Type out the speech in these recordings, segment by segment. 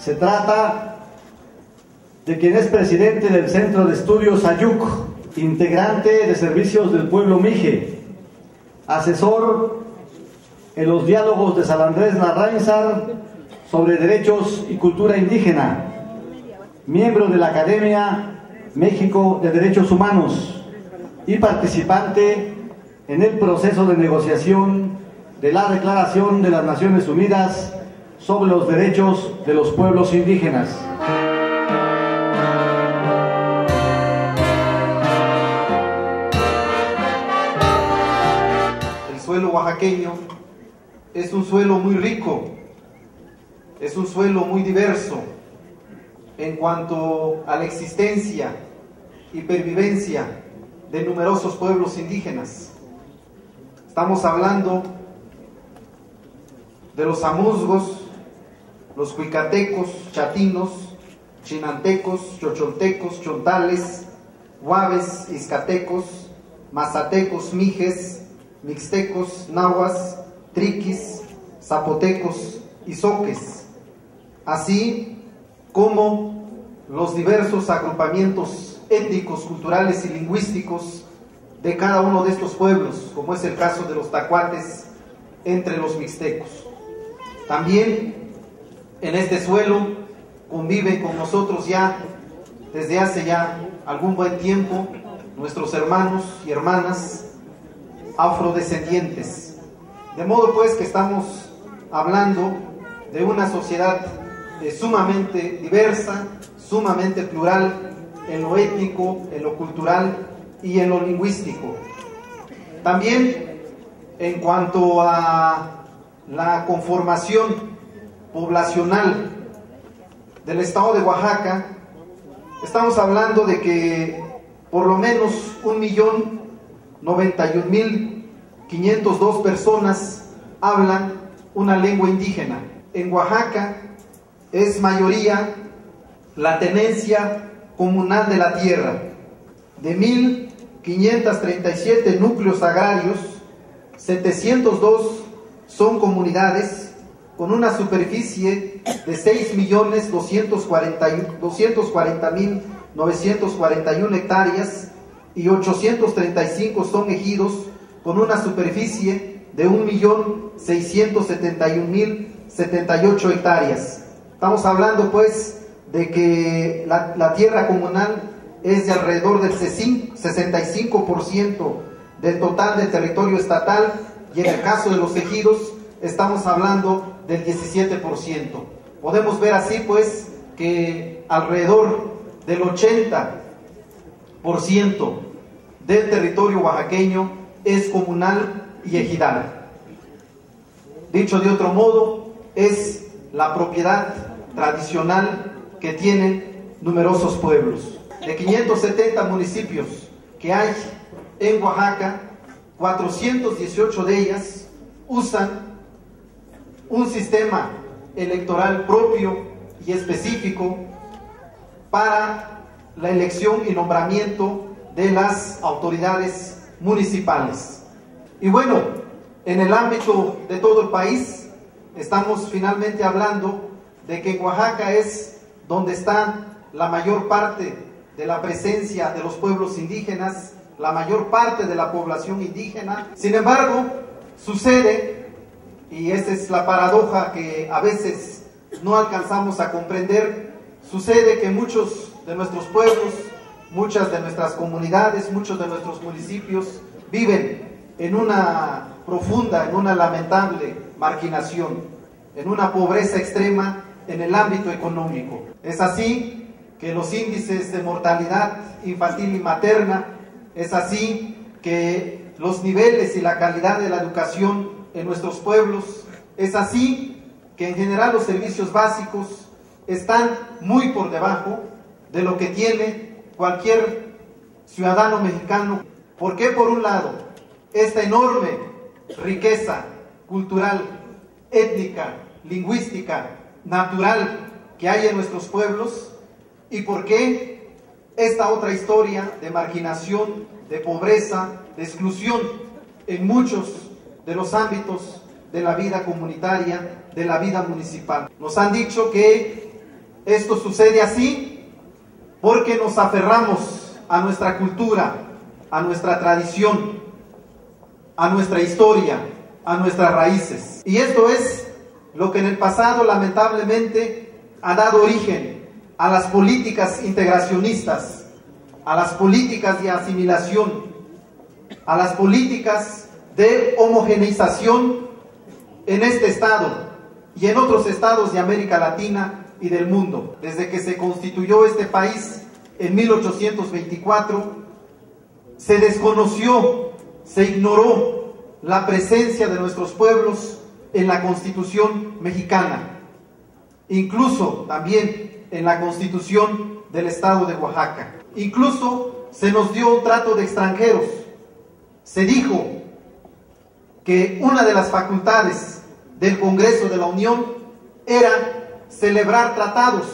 Se trata de quien es presidente del Centro de Estudios Ayuc, integrante de Servicios del Pueblo Mije, asesor en los diálogos de San Andrés Larrainzar sobre derechos y cultura indígena, miembro de la Academia México de Derechos Humanos y participante en el proceso de negociación de la Declaración de las Naciones Unidas sobre los derechos de los pueblos indígenas. El suelo oaxaqueño es un suelo muy rico, es un suelo muy diverso en cuanto a la existencia y pervivencia de numerosos pueblos indígenas. Estamos hablando de los amuzgos, los huicatecos, chatinos, chinantecos, chocholtecos, chontales, huaves, izcatecos, mazatecos, mijes, mixtecos, nahuas, triquis, zapotecos y zoques, así como los diversos agrupamientos étnicos, culturales y lingüísticos de cada uno de estos pueblos, como es el caso de los tacuates entre los mixtecos. También en este suelo conviven con nosotros ya desde hace ya algún buen tiempo nuestros hermanos y hermanas afrodescendientes. De modo pues que estamos hablando de una sociedad sumamente diversa, sumamente plural en lo étnico, en lo cultural y en lo lingüístico. También en cuanto a la conformación poblacional del estado de Oaxaca, estamos hablando de que por lo menos 1.091.502 personas hablan una lengua indígena. En Oaxaca es mayoría la tenencia comunal de la tierra. De 1.537 núcleos agrarios, 702 son comunidades con una superficie de 6.240.941 hectáreas y 835 son ejidos con una superficie de 1.671.078 hectáreas. Estamos hablando pues de que la tierra comunal es de alrededor del 65% del total del territorio estatal, y en el caso de los ejidos estamos hablando del 17%. Podemos ver así pues que alrededor del 80% del territorio oaxaqueño es comunal y ejidal. Dicho de otro modo, es la propiedad tradicional que tienen numerosos pueblos. De 570 municipios que hay en Oaxaca, 418 de ellas usan un sistema electoral propio y específico para la elección y nombramiento de las autoridades municipales. Y bueno, en el ámbito de todo el país, estamos finalmente hablando de que en Oaxaca es donde está la mayor parte de la presencia de los pueblos indígenas, la mayor parte de la población indígena. Sin embargo, sucede, y esa es la paradoja que a veces no alcanzamos a comprender, sucede que muchos de nuestros pueblos, muchas de nuestras comunidades, muchos de nuestros municipios viven en una profunda, en una lamentable marginación, en una pobreza extrema en el ámbito económico. Es así que los índices de mortalidad infantil y materna, es así que los niveles y la calidad de la educación en nuestros pueblos, es así que en general los servicios básicos están muy por debajo de lo que tiene cualquier ciudadano mexicano. ¿Por qué? Por un lado, esta enorme riqueza cultural, étnica, lingüística, natural que hay en nuestros pueblos, y por qué esta otra historia de marginación, de pobreza, de exclusión en muchos de los ámbitos de la vida comunitaria, de la vida municipal. Nos han dicho que Esto sucede así porque nos aferramos a nuestra cultura, a nuestra tradición, a nuestra historia, a nuestras raíces. Y esto es lo que en el pasado lamentablemente ha dado origen a las políticas integracionistas, a las políticas de asimilación, a las políticas de homogeneización en este estado y en otros estados de América Latina y del mundo. Desde que se constituyó este país en 1824, se desconoció, se ignoró la presencia de nuestros pueblos en la Constitución mexicana, incluso también en la Constitución del estado de Oaxaca. Incluso se nos dio un trato de extranjeros. Se dijo que una de las facultades del Congreso de la Unión era celebrar tratados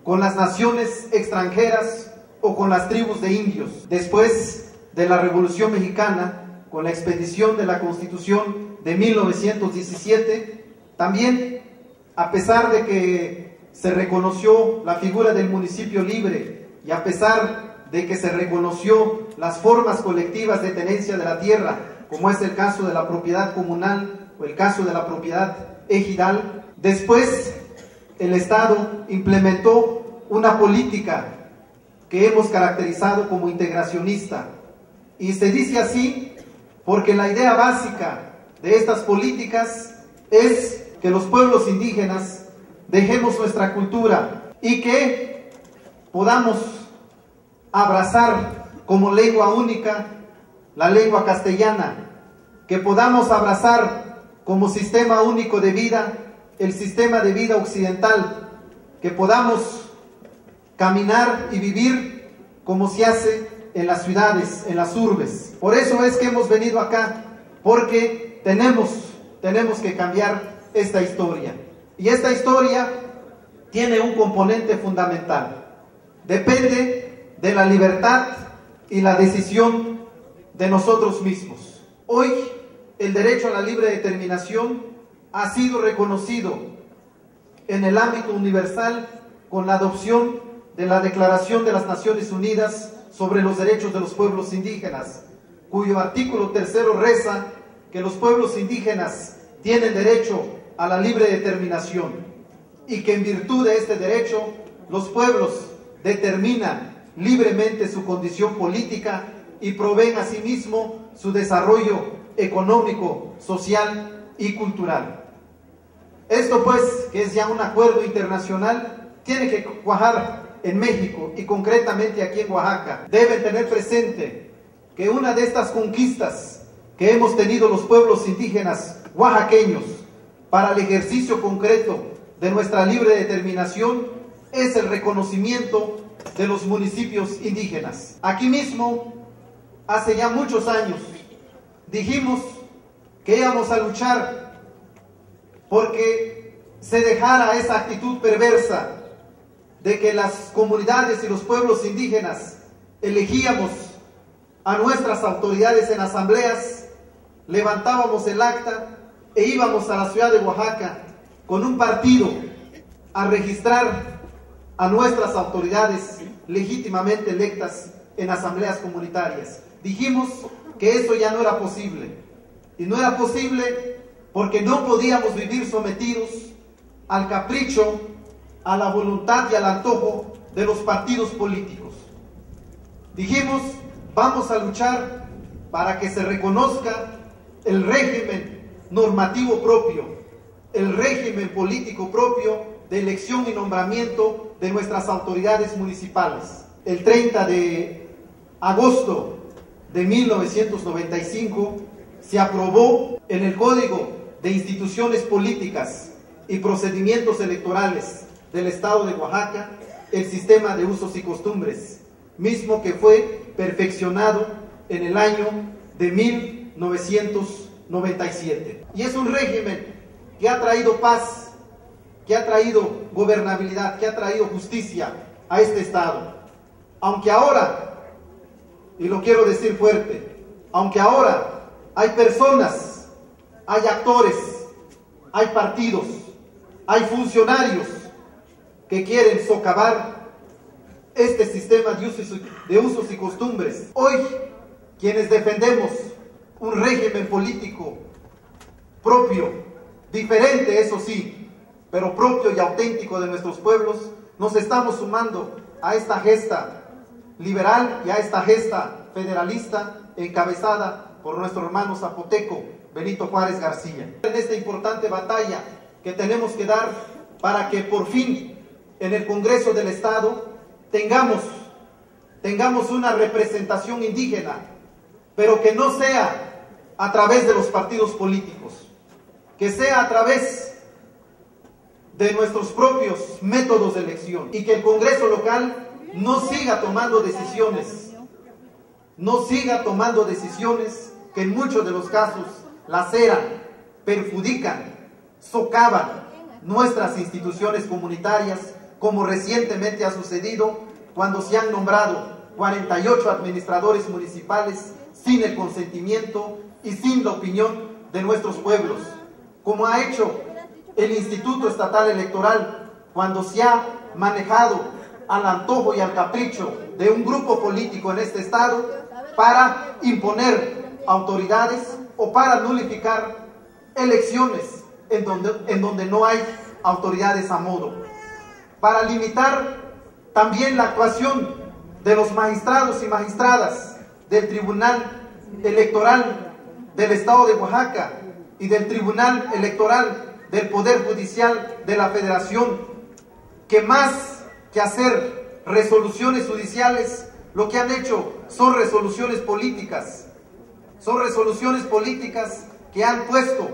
con las naciones extranjeras o con las tribus de indios. Después de la Revolución Mexicana, con la expedición de la Constitución de 1917, también, a pesar de que se reconoció la figura del municipio libre y a pesar de que se reconoció las formas colectivas de tenencia de la tierra, como es el caso de la propiedad comunal o el caso de la propiedad ejidal, después el Estado implementó una política que hemos caracterizado como integracionista. Y se dice así porque la idea básica de estas políticas es que los pueblos indígenas dejemos nuestra cultura y que podamos abrazar como lengua única la lengua castellana, que podamos abrazar como sistema único de vida el sistema de vida occidental, que podamos caminar y vivir como se hace en las ciudades, en las urbes. Por eso es que hemos venido acá, porque tenemos que cambiar esta historia. Y esta historia tiene un componente fundamental. Depende de la libertad y la decisión de nosotros mismos. Hoy el derecho a la libre determinación ha sido reconocido en el ámbito universal con la adopción de la Declaración de las Naciones Unidas sobre los Derechos de los Pueblos Indígenas, cuyo artículo 3 reza que los pueblos indígenas tienen derecho a la libre determinación y que en virtud de este derecho los pueblos determinan libremente su condición política y proveen asimismo su desarrollo económico, social y cultural. Esto pues, que es ya un acuerdo internacional, tiene que cuajar en México y concretamente aquí en Oaxaca. Deben tener presente que una de estas conquistas que hemos tenido los pueblos indígenas oaxaqueños para el ejercicio concreto de nuestra libre determinación es el reconocimiento de los municipios indígenas. Aquí mismo, hace ya muchos años, dijimos que íbamos a luchar porque se dejara esa actitud perversa de que las comunidades y los pueblos indígenas elegíamos a nuestras autoridades en asambleas, levantábamos el acta e íbamos a la ciudad de Oaxaca con un partido a registrar a nuestras autoridades legítimamente electas en asambleas comunitarias. Dijimos que eso ya no era posible, y no era posible porque no podíamos vivir sometidos al capricho, a la voluntad y al antojo de los partidos políticos. Dijimos, vamos a luchar para que se reconozca el régimen normativo propio, el régimen político propio de elección y nombramiento de nuestras autoridades municipales. El 30 de agosto de 1995 se aprobó en el Código de Instituciones Políticas y Procedimientos Electorales del Estado de Oaxaca el sistema de usos y costumbres, mismo que fue perfeccionado en el año de 1997. Y es un régimen que ha traído paz, que ha traído gobernabilidad, que ha traído justicia a este Estado. Aunque ahora, y lo quiero decir fuerte, aunque ahora hay personas, hay actores, hay partidos, hay funcionarios que quieren socavar este sistema de usos y costumbres. Hoy, quienes defendemos un régimen político propio, diferente, eso sí, pero propio y auténtico de nuestros pueblos, nos estamos sumando a esta gesta liberal y a esta gesta federalista encabezada por nuestro hermano zapoteco Benito Juárez García. En esta importante batalla que tenemos que dar para que por fin en el Congreso del Estado tengamos una representación indígena, pero que no sea a través de los partidos políticos, que sea a través de nuestros propios métodos de elección, y que el Congreso local no siga tomando decisiones que en muchos de los casos laceran, perjudican, socavan nuestras instituciones comunitarias, como recientemente ha sucedido cuando se han nombrado 48 administradores municipales sin el consentimiento y sin la opinión de nuestros pueblos, como ha hecho el Instituto Estatal Electoral cuando se ha manejado al antojo y al capricho de un grupo político en este estado para imponer autoridades o para nulificar elecciones en donde no hay autoridades a modo, para limitar también la actuación de los magistrados y magistradas del Tribunal Electoral del Estado de Oaxaca y del Tribunal Electoral del Poder Judicial de la Federación, que más que hacer resoluciones judiciales, lo que han hecho son resoluciones políticas. Son resoluciones políticas que han puesto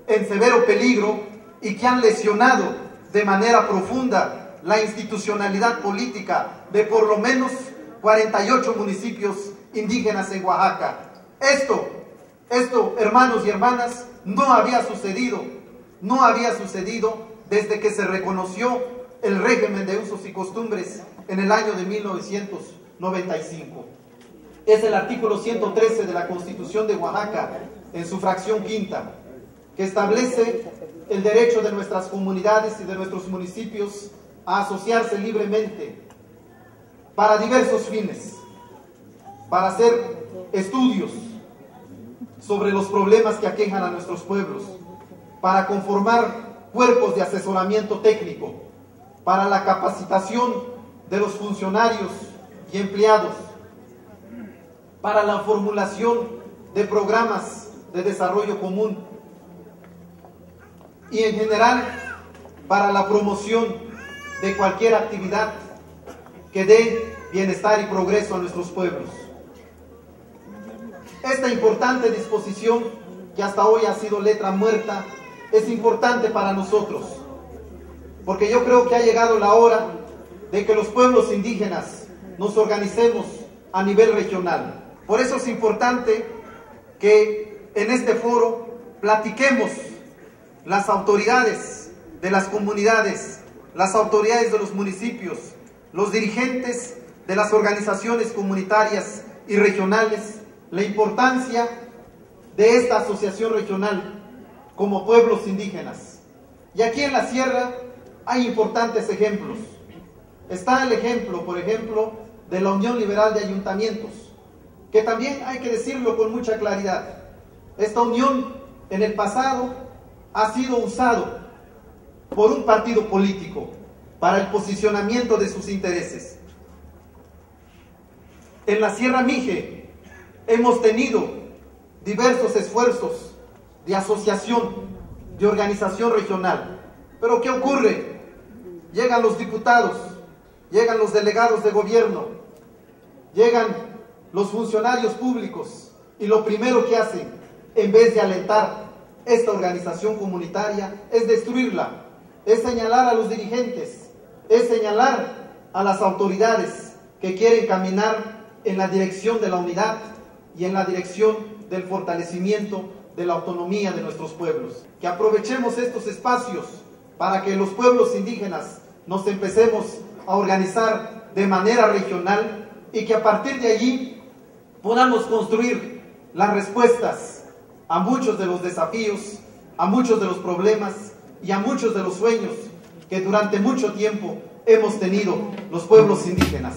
en severo peligro y que han lesionado de manera profunda la institucionalidad política de por lo menos 48 municipios indígenas en Oaxaca. Esto, hermanos y hermanas, no había sucedido desde que se reconoció el régimen de usos y costumbres en el año de 1995. Es el artículo 113 de la Constitución de Oaxaca, en su fracción quinta, que establece el derecho de nuestras comunidades y de nuestros municipios a asociarse libremente para diversos fines, para hacer estudios sobre los problemas que aquejan a nuestros pueblos, para conformar cuerpos de asesoramiento técnico, para la capacitación de los funcionarios y empleados, para la formulación de programas de desarrollo común y en general para la promoción de cualquier actividad que dé bienestar y progreso a nuestros pueblos. Esta importante disposición, que hasta hoy ha sido letra muerta, es importante para nosotros, porque yo creo que ha llegado la hora de que los pueblos indígenas nos organicemos a nivel regional. Por eso es importante que en este foro platiquemos las autoridades de las comunidades, las autoridades de los municipios, los dirigentes de las organizaciones comunitarias y regionales, la importancia de esta asociación regional como pueblos indígenas. Y aquí en la sierra hay importantes ejemplos. Está el ejemplo, por ejemplo, de la Unión Liberal de Ayuntamientos, que también hay que decirlo con mucha claridad. Esta unión en el pasado ha sido usado por un partido político para el posicionamiento de sus intereses. En la Sierra Mije hemos tenido diversos esfuerzos de asociación, de organización regional. Pero ¿qué ocurre? Llegan los diputados, llegan los delegados de gobierno, llegan los funcionarios públicos y lo primero que hacen, en vez de alentar esta organización comunitaria, es destruirla, es señalar a los dirigentes, es señalar a las autoridades que quieren caminar en la dirección de la unidad y en la dirección del fortalecimiento de la autonomía de nuestros pueblos. Que aprovechemos estos espacios para que los pueblos indígenas nos empecemos a organizar de manera regional y que a partir de allí podamos construir las respuestas a muchos de los desafíos, a muchos de los problemas y a muchos de los sueños que durante mucho tiempo hemos tenido los pueblos indígenas.